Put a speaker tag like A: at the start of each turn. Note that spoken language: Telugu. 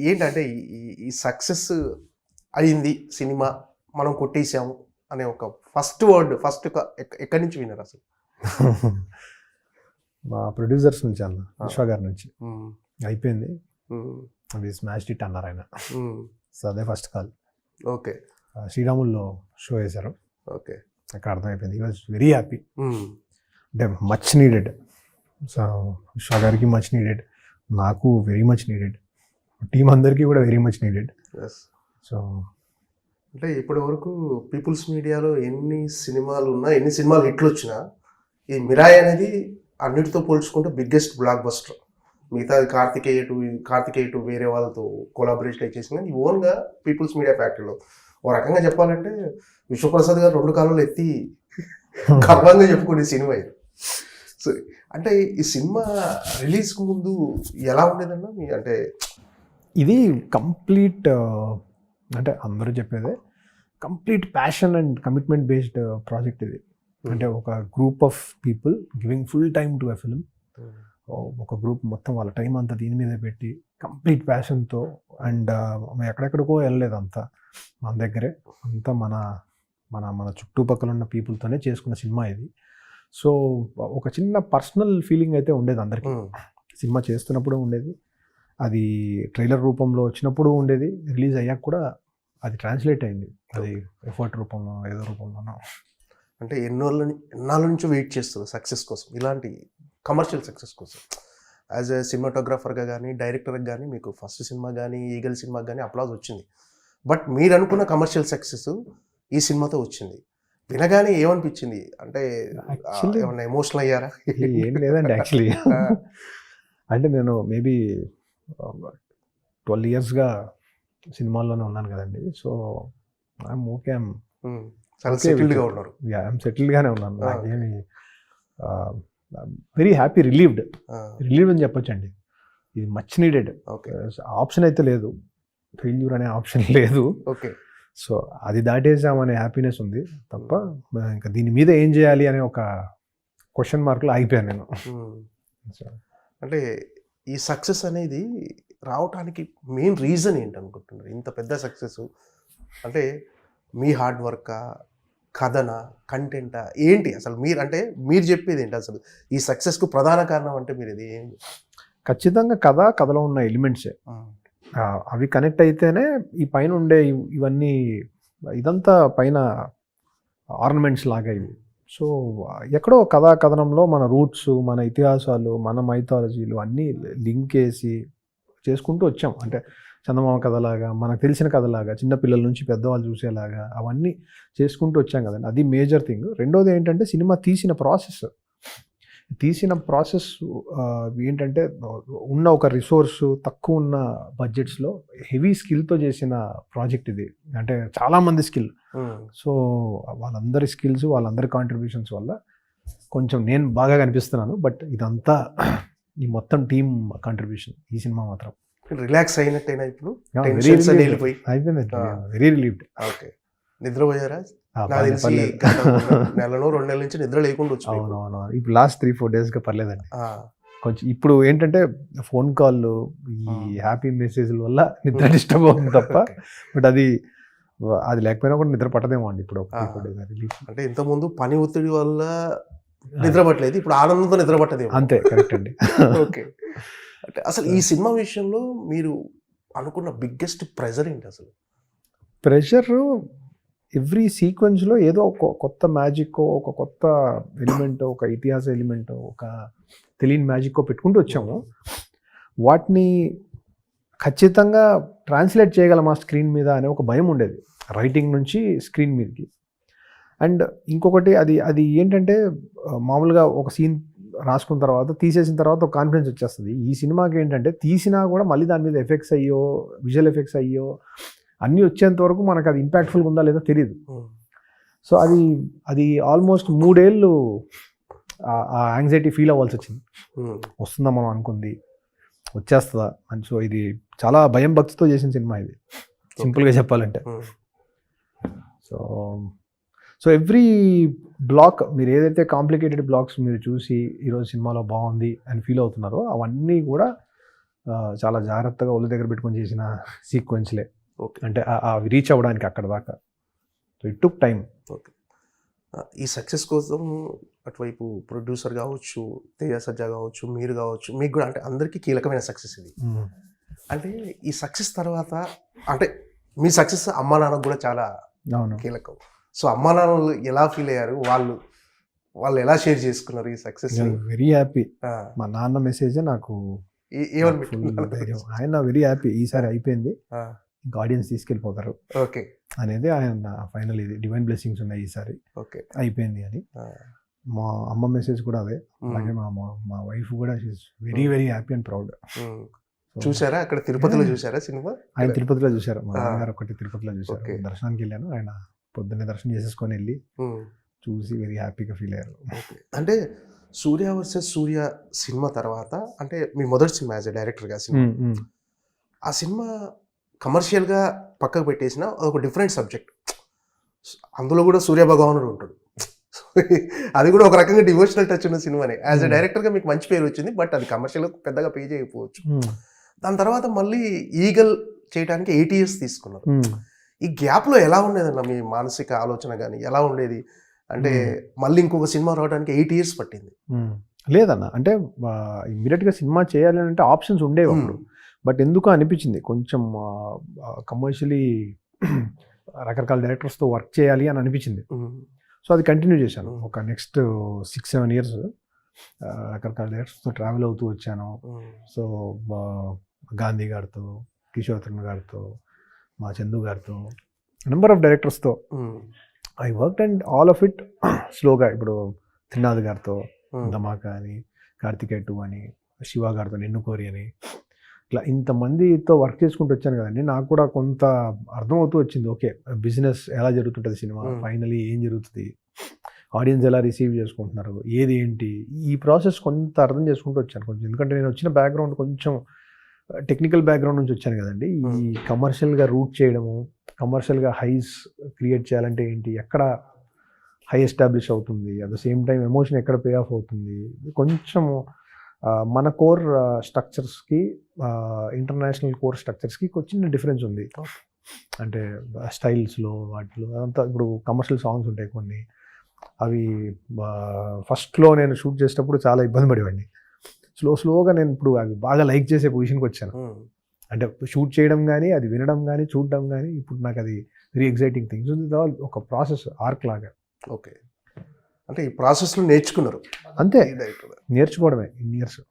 A: ఏంటంటే ఈ సక్సెస్ అయింది సినిమా, మనం కొట్టేసాము అనే ఒక ఫస్ట్ వర్డ్ ఎక్కడి నుంచి విన్నారు అసలు?
B: మా ప్రొడ్యూసర్స్ నుంచి అన్న, విశ్వ గారి నుంచి. అయిపోయింది, అది స్మాష్ ఇట్ అన్నారు ఆయన. సో అదే ఫస్ట్ కాల్.
A: ఓకే.
B: శ్రీరాముల్లో షో వేశారు.
A: ఓకే.
B: అక్కడ అర్థమైపోయింది. ఈ వాజ్ వెరీ హ్యాపీ. అంటే మచ్ నీడెడ్. సో విశ్వ గారికి మచ్ నీడెడ్, నాకు వెరీ మచ్ నీడెడ్, టీం అందరికీ కూడా వెరీ మచ్ నీడెడ్. సో
A: అంటే ఇప్పటి వరకు పీపుల్స్ మీడియాలో ఎన్ని సినిమాలు ఉన్నా, ఎన్ని సినిమాలు హిట్లు వచ్చినా, ఈ మిరాయ్ అనేది అన్నిటితో పోల్చుకుంటే బిగ్గెస్ట్ బ్లాక్ బస్టర్. మిగతా కార్తికేయ టు వేరే వాళ్ళతో కొలాబరేషన్ చేసిన ఈ ఓన్గా పీపుల్స్ మీడియా ఫ్యాక్టరీలో ఓ రకంగా చెప్పాలంటే విశ్వప్రసాద్ గారు 2 కాలంలో ఎత్తి గర్వంగా చెప్పుకునే సినిమా ఇది. సో అంటే ఈ సినిమా రిలీజ్కి ముందు ఎలా ఉండేదన్నా అంటే
B: ఇది కంప్లీట్, అంటే అందరూ చెప్పేదే complete passion and commitment based project ఇది. అంటే ఒక group of people giving full time to a film. ఒక గ్రూప్ మొత్తం వాళ్ళ టైం అంతా దీని మీద పెట్టి కంప్లీట్ ప్యాషన్తో, అండ్ ఎక్కడెక్కడికో వెళ్ళలేదు, అంతా మన దగ్గరే, అంతా మన మన మన చుట్టుపక్కల ఉన్న పీపుల్తోనే చేసుకున్న సినిమా ఇది. సో ఒక చిన్న పర్సనల్ ఫీలింగ్ అయితే ఉండేది అందరికీ. సినిమా చేస్తున్నప్పుడు ఉండేది, అది ట్రైలర్ రూపంలో వచ్చినప్పుడు ఉండేది, రిలీజ్ అయ్యాక కూడా అది ట్రాన్స్లేట్ అయింది, అది ఎఫర్ట్ రూపంలో ఏదో రూపంలోనో.
A: అంటే ఎన్నాళ్ళ నుంచి వెయిట్ చేస్తుంది సక్సెస్ కోసం, ఇలాంటి కమర్షియల్ సక్సెస్ కోసం. యాజ్ ఎ సినిమాటోగ్రాఫర్గా కానీ, డైరెక్టర్గా కానీ మీకు ఫస్ట్ సినిమా కానీ, ఈగల్ సినిమాకి కానీ అప్లాజ్ వచ్చింది. బట్ మీరు అనుకున్న కమర్షియల్ సక్సెస్ ఈ సినిమాతో వచ్చింది. వినగానే ఏమనిపించింది? అంటే ఏమన్నా ఎమోషనల్ అయ్యారా?
B: ఏం లేదండి యాక్చువల్లీ. అంటే నేను మేబీ 12 yearsగా సినిమాల్లోనే ఉన్నాను కదండి. సో ఐఎమ్ ఓకే,
A: సెటిల్డ్గా ఉన్నారు.
B: ఐఎమ్ సెటిల్డ్గానే ఉన్నాను. నాకేమి వెరీ హ్యాపీ, రిలీవ్డ్ అని చెప్పొచ్చండి. ఇది మచ్ నీడెడ్.
A: ఓకే.
B: ఆప్షన్ అయితే లేదు, ఫెయిల్యూర్ అనే ఆప్షన్ లేదు.
A: ఓకే.
B: సో అది దాటేసామనే హ్యాపీనెస్ ఉంది తప్ప, ఇంకా దీని మీద ఏం చేయాలి అనే ఒక క్వశ్చన్ మార్కులు ఆగిపోయాను నేను.
A: అంటే ఈ సక్సెస్ అనేది రావటానికి మెయిన్ రీజన్ ఏంటనుకుంటున్నారు? ఇంత పెద్ద సక్సెస్ అంటే మీ హార్డ్ వర్కా, కథనా, కంటెంటా, ఏంటి అసలు? మీరు చెప్పేది ఏంటి అసలు ఈ సక్సెస్కు ప్రధాన కారణం? అంటే మీరు ఇది
B: ఖచ్చితంగా కథలో ఉన్న ఎలిమెంట్సే. అవి కనెక్ట్ అయితేనే ఈ పైన ఉండే ఇవన్నీ, ఇదంతా పైన ఆర్నమెంట్స్ లాగా ఇవి. సో ఎక్కడో కథనంలో మన రూట్స్, మన ఇతిహాసాలు, మన మైథాలజీలు అన్నీ లింక్ చేసి చేసుకుంటూ వచ్చాం. అంటే చందమామ కథలాగా, మనకు తెలిసిన కథలాగా, చిన్నపిల్లల నుంచి పెద్దవాళ్ళు చూసేలాగా అవన్నీ చేసుకుంటూ వచ్చాం కదండి. అది మేజర్ థింగ్. రెండోది ఏంటంటే సినిమా తీసిన ప్రాసెస్ ఏంటంటే ఉన్న ఒక రిసోర్సు, తక్కువ ఉన్న బడ్జెట్స్లో హెవీ స్కిల్తో చేసిన ప్రాజెక్ట్ ఇది. అంటే చాలామంది స్కిల్. సో వాళ్ళందరి స్కిల్స్, వాళ్ళందరి కాంట్రిబ్యూషన్స్ వల్ల కొంచెం నేను బాగా కనిపిస్తున్నాను. బట్ ఇదంతా ఈ మొత్తం టీమ్ కాంట్రిబ్యూషన్. ఈ సినిమా మాత్రం
A: రిలాక్స్ అయినట్టయినా ఇప్పుడు
B: అయిపోయింది, వెరీ రిలీవ్డ్.
A: ఓకే. నిద్రపోయారా? నెలలో 2 నెలల నుంచి నిద్ర లేకుండా వచ్చి.
B: అవునవును. ఇప్పుడు లాస్ట్ 3-4 daysగా పర్లేదండి. కొంచెం ఇప్పుడు ఏంటంటే ఫోన్ కాళ్ళు, ఈ హ్యాపీ మెసేజ్ల వల్ల నిద్ర డిస్టర్బ్ అవుతుంది తప్ప, బట్ అది లేకపోయినా కూడా నిద్ర పట్టదేమో అండి ఇప్పుడు.
A: అంటే ఇంతకుముందు పని ఒత్తిడి వల్ల నిద్ర పట్టలేదు, ఇప్పుడు ఆనందంతో నిద్ర పట్టదేమో.
B: అంతే, కరెక్ట్ అండి.
A: ఓకే. అంటే అసలు ఈ సినిమా విషయంలో మీరు అనుకున్న బిగ్గెస్ట్ ప్రెజర్ ఏంటి అసలు?
B: ప్రెషర్ ఎవ్రీ సీక్వెన్స్లో ఏదో ఒక కొత్త మ్యాజిక్, ఒక కొత్త ఎలిమెంట్, ఒక ఇతిహాస ఎలిమెంట్, ఒక తెలియని మ్యాజిక్ పెట్టుకుంటూ వచ్చాము. వాటిని ఖచ్చితంగా ట్రాన్స్లేట్ చేయగలమా స్క్రీన్ మీద అనే ఒక భయం ఉండేది, రైటింగ్ నుంచి స్క్రీన్ మీదకి. అండ్ ఇంకొకటి అది ఏంటంటే మామూలుగా ఒక సీన్ రాసుకున్న తర్వాత, తీసేసిన తర్వాత ఒక కాన్ఫిడెన్స్ వచ్చేస్తుంది. ఈ సినిమాకి ఏంటంటే తీసినా కూడా మళ్ళీ దాని మీద ఎఫెక్ట్స్ అయ్యో, విజువల్ ఎఫెక్ట్స్ అయ్యో అన్నీ వచ్చేంత వరకు మనకు అది ఇంపాక్ట్ఫుల్గా ఉందా లేదో తెలియదు. సో అది ఆల్మోస్ట్ 3 ఏళ్ళు ఆ యాంగ్జైటీ ఫీల్ అవ్వాల్సి వచ్చింది. వస్తుందా మనం అనుకుంది, వచ్చేస్తుందా అని. సో ఇది చాలా భయం భక్తితో చేసిన సినిమా ఇది, సింపుల్గా చెప్పాలంటే. సో ఎవ్రీ బ్లాక్, మీరు ఏదైతే కాంప్లికేటెడ్ బ్లాక్స్ మీరు చూసి ఈరోజు సినిమాలో బాగుంది అని ఫీల్ అవుతున్నారో అవన్నీ కూడా చాలా జాగ్రత్తగా ఒళ్ళు దగ్గర పెట్టుకొని చేసిన సీక్వెన్స్లే.
A: ఓకే.
B: అంటే అవి రీచ్ అవ్వడానికి అక్కడ దాకా. So it took time.
A: Okay. ఈ సక్సెస్ కోసం అటువైపు ప్రొడ్యూసర్ కావచ్చు, తేజ సజ్జా కావచ్చు, మీరు కావచ్చు, మీకు కూడా అంటే అందరికీ కీలకమైన సక్సెస్ ఇది. అంటే ఈ సక్సెస్ తర్వాత అంటే మీ సక్సెస్ అమ్మా నాన్నకు కూడా చాలా
B: అవును.
A: కీలకం. సో అమ్మా నాన్నలు ఎలా ఫీల్ అయ్యారు, వాళ్ళు ఎలా షేర్ చేసుకున్నారు ఈ సక్సెస్?
B: Very happy. మా నాన్న మెసేజే నాకు
A: ఏమని
B: full ధైర్యం. ఆయన వెరీ హ్యాపీ, ఈసారి అయిపోయింది, ఇంకా ఆడియన్స్ తీసుకెళ్ళిపోతారు
A: ఓకే.
B: అనేది ఆయన ఫైనల్. ఇది డివైన్ బ్లెస్సింగ్స్ ఉన్నాయి ఈసారి,
A: ఓకే.
B: అయిపోయింది అని. మా అమ్మ మెసేజ్ కూడా అదే. అలాగే మా వైఫ్ కూడా very very happy and proud.
A: చూసారా అక్కడ తిరుపతిలో చూసారా సినిమా?
B: ఆయన తిరుపతిలో చూశారు, మా నాన్నగారు ఒకటి తిరుపతిలో చూశారు.
A: Okay.
B: దర్శనానికి వెళ్ళాను, ఆయన పొద్దున్నే దర్శనం చేసేసుకొని వెళ్ళి చూసి వెరీ హ్యాపీగా ఫీల్ అయ్యారు.
A: అంటే సూర్య వర్సెస్ సూర్య సినిమా తర్వాత అంటే మీ మొదటి సినిమా యాజ్ ఎ డైరెక్టర్గా సినిమా, ఆ సినిమా కమర్షియల్గా పక్కకు పెట్టేసిన ఒక డిఫరెంట్ సబ్జెక్ట్. అందులో కూడా సూర్య భగవానుడు ఉంటాడు. అది కూడా ఒక రకంగా డివోషనల్ టచ్ ఉన్న సినిమానే. యాజ్ ఎ డైరెక్టర్గా మీకు మంచి పేరు వచ్చింది, బట్ అది కమర్షియల్గా పెద్దగా పే చేయకపోవచ్చు. దాని తర్వాత మళ్ళీ ఈగల్ చేయడానికి 8 years తీసుకున్నారు. ఈ గ్యాప్లో ఎలా ఉండేదన్న మీ మానసిక ఆలోచన కానీ ఎలా ఉండేది? అంటే మళ్ళీ ఇంకొక సినిమా రావడానికి 8 years పట్టింది.
B: లేదన్న, అంటే ఇమ్మీడియట్గా సినిమా చేయాలి అంటే ఆప్షన్స్ ఉండేవి అప్పుడు. బట్ ఎందుకో అనిపించింది కొంచెం కమర్షియలీ రకరకాల డైరెక్టర్స్తో వర్క్ చేయాలి అని అనిపించింది. సో అది కంటిన్యూ చేశాను ఒక నెక్స్ట్ 6-7 years. రకరకాల డైరెక్టర్స్తో ట్రావెల్ అవుతూ వచ్చాను. సో గాంధీ గారితో, కిషోర్ తరుణ్ గారితో, మా చందు గారితో, నెంబర్ ఆఫ్ డైరెక్టర్స్తో I work and all of it స్లోగా. ఇప్పుడు త్రినాథ్ గారితో ధమాకా అని, కార్తికేయ 2 అని, శివ గారితో నిన్ను కోరి అని, ఇట్లా ఇంతమందితో వర్క్ చేసుకుంటూ వచ్చాను కదండి. నాకు కూడా కొంత అర్థమవుతూ వచ్చింది. ఓకే, బిజినెస్ ఎలా జరుగుతుంటుంది, సినిమా ఫైనలీ ఏం జరుగుతుంది, ఆడియన్స్ ఎలా రిసీవ్ చేసుకుంటున్నారు, ఏది ఏంటి, ఈ ప్రాసెస్ కొంత అర్థం చేసుకుంటూ వచ్చాను కొంచెం. ఎందుకంటే నేను వచ్చిన బ్యాక్గ్రౌండ్ కొంచెం టెక్నికల్ బ్యాక్గ్రౌండ్ నుంచి వచ్చాను కదండి. ఈ కమర్షియల్గా రూట్ చేయడము, కమర్షియల్గా హైస్ క్రియేట్ చేయాలంటే ఏంటి, ఎక్కడ హై ఎస్టాబ్లిష్ అవుతుంది, at the same time emotion ఎక్కడ పే ఆఫ్ అవుతుంది, కొంచెం మన కోర్ స్ట్రక్చర్స్కి ఇంటర్నేషనల్ కోర్ స్ట్రక్చర్స్కి చిన్న డిఫరెన్స్ ఉంది. అంటే స్టైల్స్లో వాటిలో అదంతా. ఇప్పుడు కమర్షియల్ సాంగ్స్ ఉంటాయి కొన్ని, అవి ఫస్ట్లో నేను షూట్ చేసేటప్పుడు చాలా ఇబ్బంది పడేవాడిని. స్లోగా నేను ఇప్పుడు అవి బాగా లైక్ చేసే పొజిషన్కి వచ్చాను. అంటే షూట్ చేయడం కానీ, అది వినడం కానీ, చూడడం కానీ, ఇప్పుడు నాకు అది వెరీ ఎగ్జైటింగ్ థింగ్స్. ఒక ప్రాసెస్ ఆర్క్ లాగా.
A: ఓకే. అంటే ఈ ప్రాసెస్లో నేర్చుకున్నారు
B: అంతే, నేర్చుకోవడమే ఇన్ని ఇయర్స్.